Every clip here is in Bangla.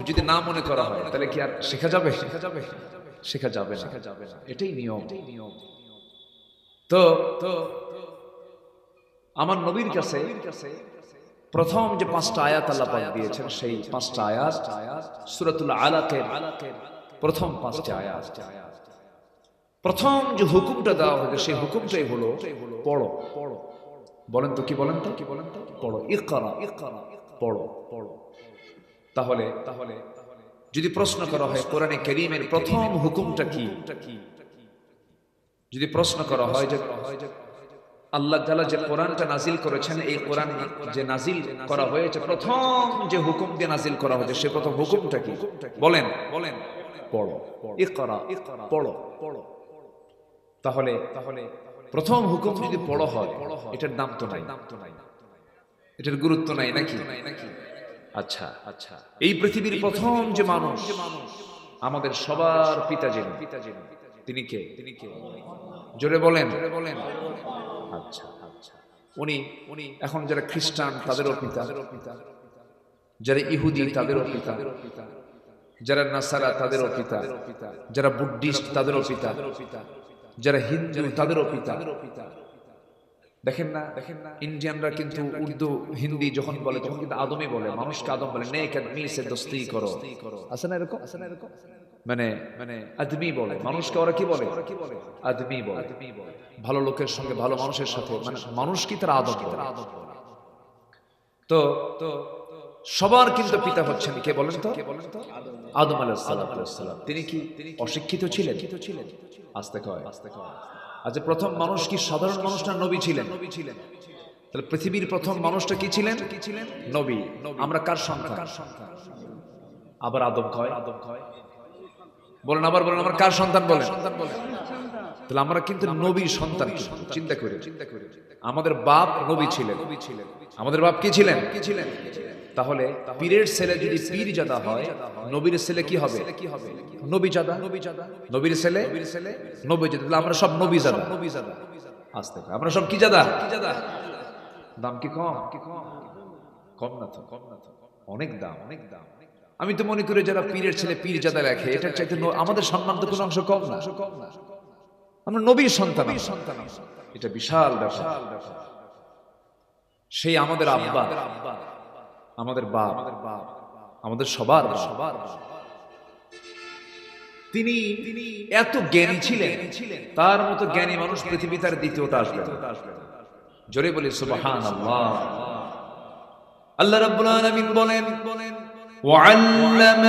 যদি না মনে করা হয় তাহলে কি আর শেখা যাবে? শেখা যাবে না। এটাই নিয়ম। তো আমার নবীর কাছে প্রথম যে 5টা আয়াত আল্লাহ পাক দিয়েছেন, সেই 5টা আয়াত সূরাতুল আলাকের প্রথম 5টা আয়াত। প্রথম যে হুকুমটা দেওয়া হয়েছে সেই হুকুমটাই হলো পড়ো। বলেন তো কি বলেন তো পড়ো, ইকরা, পড়ো। তাহলে যদি প্রশ্ন করা হয় কোরআনে কারীমের প্রথম হুকুমটা কি, যদি প্রশ্ন করা হয় যে আল্লাহ তাআলা যে কোরআনটা নাজিল করেছেন, এই কোরআন যে নাজিল করা হয়েছে, প্রথম যে হুকুম দিয়ে নাজিল করা হয়েছে সে প্রথম হুকুমটা কি? বলেন পড়ো, ইকরা, পড়ো। তাহলে প্রথম হুকুম যদি পড়ো হয়, এটার দাম তো নাই, এটার গুরুত্ব নাই নাকি? আচ্ছা, এই পৃথিবীর প্রথম যে মানুষ, আমাদের সবার পিতা যিনি, তিনি কে? জোরে বলেন। আচ্ছা, উনি এখন যারা খ্রিস্টান তাদেরও পিতা, যারা ইহুদি তাদেরও পিতা, যারা নাসারা তাদেরও পিতা, যারা বুদ্ধিস্ট তাদেরও পিতা, যারা হিন্দু তাদেরও পিতা। দেখেন না ইন্ডিয়ানরা কিন্তু উর্দু হিন্দি যখন বলে তখন কিন্তু আদমই বলে, মানুষকে আদম বলে। নেক আদমি সে দোস্তি করো, আছে না এরকম? মানে আদমি বলে মানুষকে, ওরা কি বলে? আদমি বলে। ভালো লোকের সঙ্গে, ভালো মানুষের সাথে, মানে মানুষ কি তারা আদম বলে। তো সবার কিন্তু পিতা হচ্ছেন কে বলেন তো? আদম আলাইহিস সালাম। তিনি কি অশিক্ষিত ছিলেন? আস্তে কয়। আচ্ছা, প্রথম মানুষ কি সাধারণ মানুষ না নবী ছিলেন? তাহলে পৃথিবীর প্রথম মানুষটা কি ছিলেন? নবী। আমরা কার সন্তান? আবার আদম কয়। বলেন, আবার বলেন, আমরা কার সন্তান বলেন? তাহলে আমরা কিন্তু নবীর সন্তান। চিন্তা করি, আমাদের বাপ নবী ছিলেন। আমাদের বাপ কি ছিলেন? তাহলে পীরের ছেলে যদি পীরজাদা হয়, নবীর ছেলে কি হবে? নবীজাদা। নবীর ছেলে নবীজাদা। তাহলে আমরা সব নবীজাদা। আস্তে আমরা সব কি জাদা? দাম কি কম? কম না তো, অনেক দাম। আমি তো মনে করি যারা পীরের ছেলে পীরজাদা লেখে, এটার চাইতে আমাদের সম্মান তো কোনো অংশ কম না। আমরা নবীর সন্তান, এটা বিশাল ব্যাপার। সেই আমাদের আব্বা, আমাদের বাপ, আমাদের সবার তিনি এত জ্ঞানী ছিলেন, তার মতো জ্ঞানী মানুষ পৃথিবী তার দ্বিতীয়টা আসবে। জোরে বলি সুবহানাল্লাহ। আল্লাহ রাব্বুল আলামিন বলেন, وعلم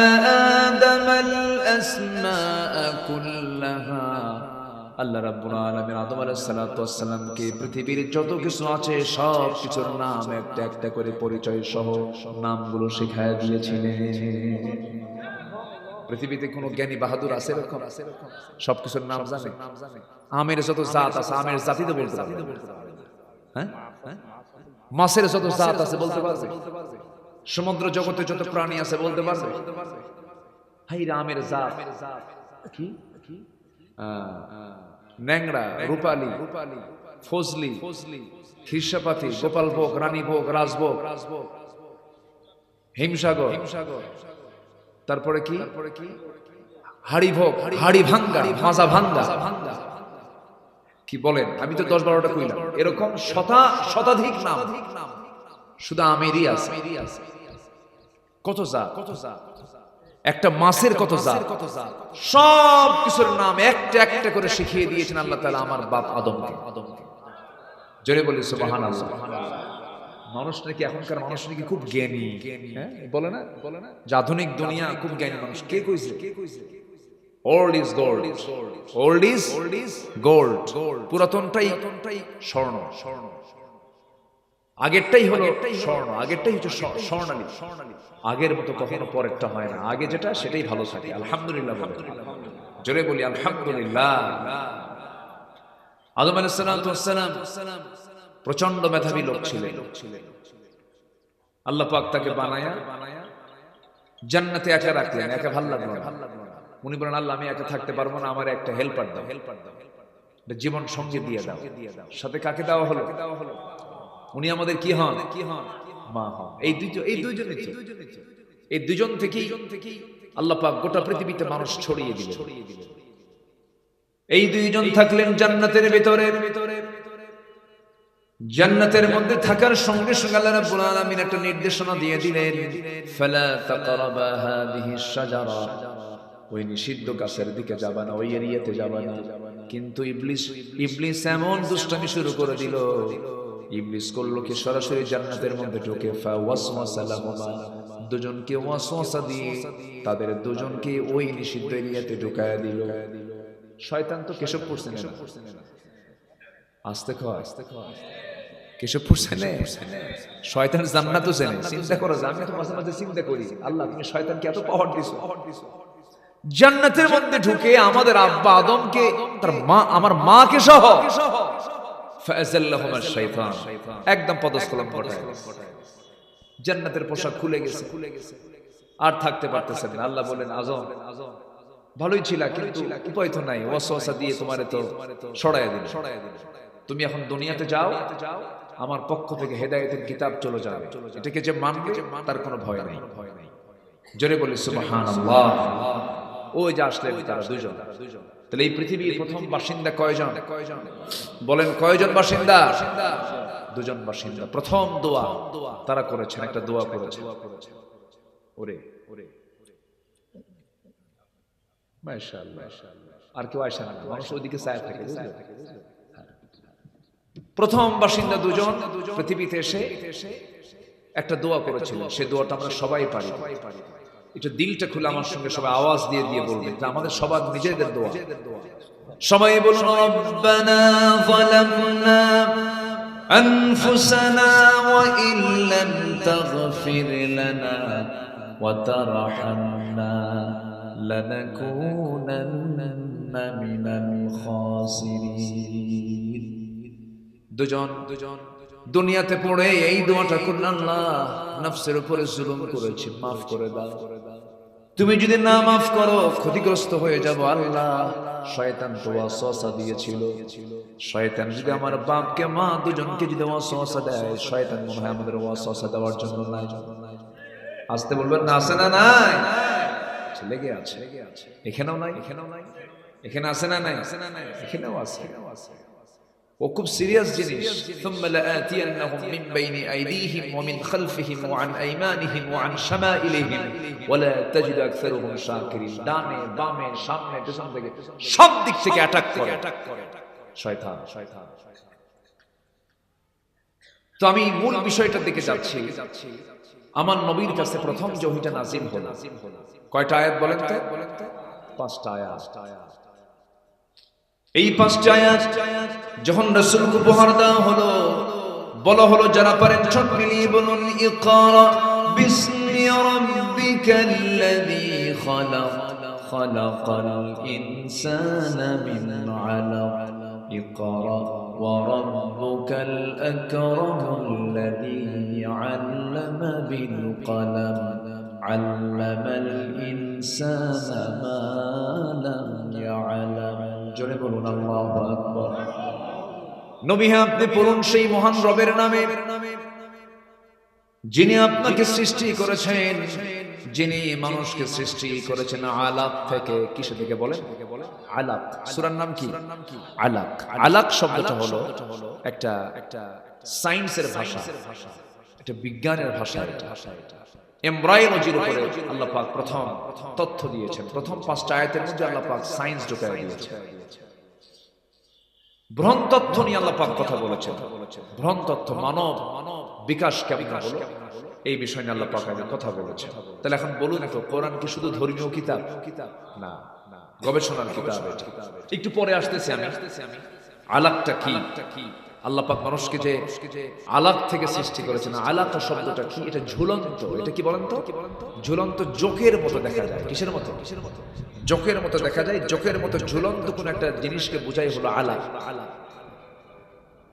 آدم الأسماء كلها। আল্লাহ রাব্বুল আলামিন আদম আলাইহিস সালাতু ওয়াস সালামকে পৃথিবীর যত কিছু আছে সব কিছুর নাম একটা একটা করে পরিচয় সহ নামগুলো শিখায় দিয়েছিলেন। পৃথিবীতে কোনো জ্ঞানী বাহাদুর আছে এরকম? সবকিছুর নাম জানে? আমের যত জাত আছে, আমের জাতি তো বলতে পারবে। হ্যাঁ, মাছের যত জাত আছে বলতে পারবে? সমুদ্র জগতে যত প্রাণী আছে বলতে পারবে? হাই রামের জাত কি? ন্যাংরা, রূপালী, ফজলি, খিরসাপাতি, গোপালভোগ, রানীভোগ, রাজভোগ, হিমসাগর, তারপরে কি? হাড়িভোগ, হাড়ি ভাঙ্গা, মাজা ভাঙ্গা। কি বলেন? আমি তো 10-12টা কইলাম। এরকম শতাধিক নাম শুধু আমেরই আছে। কত জাত, একটা মাছের কত জাত, সব কিছুর নাম একটা একটা করে শিখিয়ে দিয়েছেন আল্লাহ তাআলা আমার বাপ আদমকে। জোরে বলি সুবহানাল্লাহ। মানুষ নাকি, এখনকার মানুষ নাকি খুব জ্ঞানী, হ্যাঁ বলে না? আধুনিক দুনিয়া খুব জ্ঞানী মানুষ। কে কইছে? Old is gold, old is gold. পুরাতনটাই স্বর্ণ, আগেরটাই হলো স্বর্ণ, আগেরটাই হচ্ছে স্বর্ণালী। আগের মতো কখনো পরেরটা হয় না। আগে যেটা সেটাই ভালো থাকে। আলহামদুলিল্লাহ বলে, জোরে বলি আলহামদুলিল্লাহ। আদম আলাইহিস সালাম প্রচন্ড মেধাবী লোক ছিলেন। আল্লাহ পাক তাকে বানায়া জান্নাতে একা রাখলেন। একা ভালো লাগলো না। উনি বলেন, আল্লাহ আমি একা থাকতে পারবো না, আমার একটা হেল্পার দাও, জীবন সঙ্গী দিয়ে দাও। সাথে কাকে দেওয়া হলো? উনি আমাদের কি হন? মা হন। এই দুইজনই। এই দুজন থেকেই আল্লাহ পাক গোটা পৃথিবীতে মানুষ ছড়িয়ে দিলেন। এই দুইজন থাকলেন জান্নাতের ভিতরে। জান্নাতের মধ্যে থাকার সঙ্গে সঙ্গে আল্লাহ রাব্বুল আলামিন একটা নির্দেশনা দিয়ে দিলেন, ফালা তাকরাবা হাদিহিশ শাজারা, ওই নিষিদ্ধ গাছের দিকে যাবা না, ওই এরিয়াতে যাবা না। কিন্তু ইবলিস এমন দুষ্টামি শুরু করে দিল, ইবলিস করলো কি সরাসরি জান্নাতের মধ্যে ঢুকে ফাওয়াসওয়াসা লাহুমা, দুজনকে ওয়াসওয়াসা দিয়ে তাদের দুজনকে ওই নিষিদ্ধ এরিয়াতে ঢুকায়া দিল। শয়তান তো কেশবপুর চেনে না, আস্তে খাওয়া কেশবপুর চেনে, শয়তান জান্নাতও চেনে। চিন্তা করো, আমি তো মাঝে মাঝে চিন্তা করি, আল্লাহ তুমি শয়তানকে এত পাওয়ার দিছো, জান্নাতের মধ্যে ঢুকে আমাদের আব্বা আদমকে, তার মা, আমার মাকে সহ ফাযাল্লাহুমা শাইতান, একদম পদস্খলন ঘটায়। জান্নাতের পোশাক খুলে গেছে, আর থাকতে পারতেছেন না। আল্লাহ বলেন, আজম ভালোই ছিল, কিন্তু উপায় তো নাই, ওয়াসওয়াসা দিয়ে তোমারে তো সরাইয়া দিল। তুমি এখন দুনিয়াতে যাও, আমার পক্ষ থেকে হেদায়েতের কিতাব চলে যাবে, এটাকে যে মানবে তার কোনো ভয় নাই। জোরে বলি সুবহানাল্লাহ। ওই যে আসলেন তারা দুইজন। তাহলে এই পৃথিবীর প্রথম বাসিন্দা কয়জন? বলেন কয়জন বাসিন্দা? দুজন বাসিন্দা। প্রথম দোয়া তারা করেছেন, একটা দোয়া করেছেন, ওরে মাশাআল্লাহ। আর কেউ আসে না, মানুষ ওইদিকে চায় থাকে। প্রথম বাসিন্দা দুজন পৃথিবীতে এসে একটা দোয়া করেছিল, সে দোয়াটা আমরা সবাই পারি। এটা দিলটা খুলে আমার সঙ্গে সবাই আওয়াজ দিয়ে দিয়ে বলবেন, যে আমাদের সবার নিজেদের দোয়া। সবাই বলুন, রব্বানা যালামনা আনফুসানা ওয়া ইল্লাম তাগফির লানা ওয়া তারহামনা লানাকুনান্না মিনাল খাসিরিন। দুজন দুনিয়াতে পড়ে এই দোয়াটা করলেন, আল্লাহ নফসের উপরে জুলুম করেছি, মাফ করে দাও। তুমি যদি না মাফ করো ক্ষতিগ্রস্ত হয়ে যাব। আল্লাহ শয়তান তো ওয়াসওয়াসা দিয়েছিল, শয়তান যদি আমার বাপকে মা দুজনকে যদি ওয়াসওয়াসা দেয়, শয়তান মনে হয় আমাদের ওয়াসওয়াসা দেওয়ার জন্য নাই। আসতে বলবেন না, আছে না নাই? লেগে আছে, এখানেও নাই, এখানে আছে না নাই? এখানেও আছে। ও খুব সিরিয়াস জিনিস। সুম্মা লাআতিয়ান্নাহুম মিন বাইনি আইদিহিম ওয়া মিন খালফিহিম ওয়া আন আইমানিহিম ওয়া আন শামাইলিহিম ওয়া লা তাজিদু আকসারুহুম শাকিরিন। ডানে বামে সামনে পেছন থেকে সব দিক থেকে অ্যাটাক করে শয়তান। তো আমি মূল বিষয়টার দিকে যাচ্ছি। আমার নবীর কাছে প্রথম যে ওহীটা নাযিল হলো, কয়টা আয়াত বলেন তো? 5টা আয়াত। এই 5টা আয়াত যখন রাসূলকে উপহার দেওয়া হলো, বলা হলো যারা পারেন ছোট মিলিয়ে বলুন, ইকরা বিসমি রাব্বিকাল্লাযী খালাক খালাকাল ইনসানা মিন আলাক ইকরা ওয়া রাব্বুকাল আকরামুল্লাযী আল্লামা বিল কলম আল্লামাল ইনসানা মা লাম ইয়ালাম। জোরে বলুন আল্লাহু আকবার। নবী হ্যাঁ, আপনি পড়ুন সেই মহান রবের নামে, যিনি আপনাকে সৃষ্টি করেছেন, যিনি মানুষকে সৃষ্টি করেছেন আলাক থেকে। কিসে থেকে বলেন? আলাক। সূরার নাম কি? আলাক। আলাক শব্দটা হলো একটা সায়েন্সের ভাষা, এটা বিজ্ঞানের ভাষা। এটা এমব্রায়োলজির উপরে আল্লাহ পাক প্রথম তথ্য দিয়েছেন। প্রথম 5টা আয়াতের মধ্যে আল্লাহ পাক সায়েন্স ঢুকায় দিয়েছেন। ভ্রণ তথ্য নিয়ে আল্লাহ পাক কথা বলেছেন। ভ্রণ তথ্য, মানব বিকাশ কেমন হলো, এই বিষয় নিয়ে আল্লাহ পাক কথা বলেছেন। তাহলে এখন বলুন তো, কোরআন কি শুধু ধর্মীয় কিতাব? না, গবেষণার কিতাব। একটু পরে আসতেছি আমি। আলাকটা কি? আল্লাহ পাক মানুষকে যে আলাক থেকে সৃষ্টি করেছেন, আলাকা শব্দটা কি? এটা ঝুলন্ত। এটা কি বলেন তো? ঝুলন্ত জোকের মতো দেখা যায়। কিসের মতো? জোকের মতো দেখা যায়। জোকের মতো ঝুলন্ত কোন একটা জিনিসকে বুঝাই হলো আলাক।